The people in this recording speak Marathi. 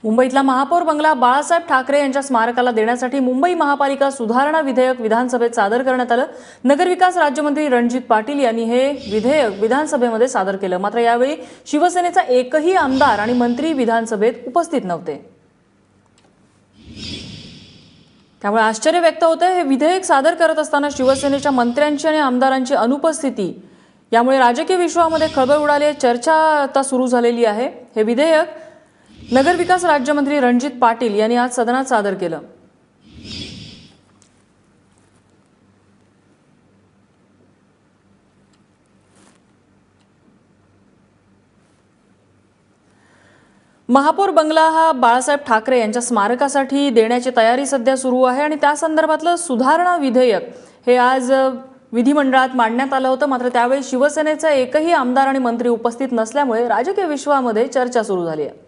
मुंबईतला महापौर बंगला बाळासाहेब ठाकरे यांच्या स्मारकाला देण्यासाठी मुंबई महापालिका सुधारणा विधेयक विधानसभेत सादर करण्यात आलं। नगरविकास राज्यमंत्री रणजित पाटील यांनी हे विधेयक विधानसभेमध्ये सादर केलं। मात्र यावेळी शिवसेनेचा एकही आमदार आणि मंत्री विधानसभेत उपस्थित नव्हते। त्यामुळे आश्चर्य व्यक्त होते। हे विधेयक सादर करत असताना शिवसेनेच्या मंत्र्यांची आणि आमदारांची अनुपस्थिती यामुळे राजकीय विश्वामध्ये खळबळ उडाली आहे। चर्चा आता सुरू झालेली आहे। हे विधेयक नगरविकास राज्यमंत्री रणजित पाटील यांनी आज सदनात सादर केलं। महापौर बंगला हा बाळासाहेब ठाकरे यांच्या स्मारकासाठी देण्याची तयारी सध्या सुरू आहे आणि त्या संदर्भातलं सुधारणा विधेयक हे आज विधिमंडळात मांडण्यात आलं होतं। मात्र त्यावेळी शिवसेनेचा एकही आमदार आणि मंत्री उपस्थित नसल्यामुळे राजकीय विश्वामध्ये चर्चा सुरू झाली आहे।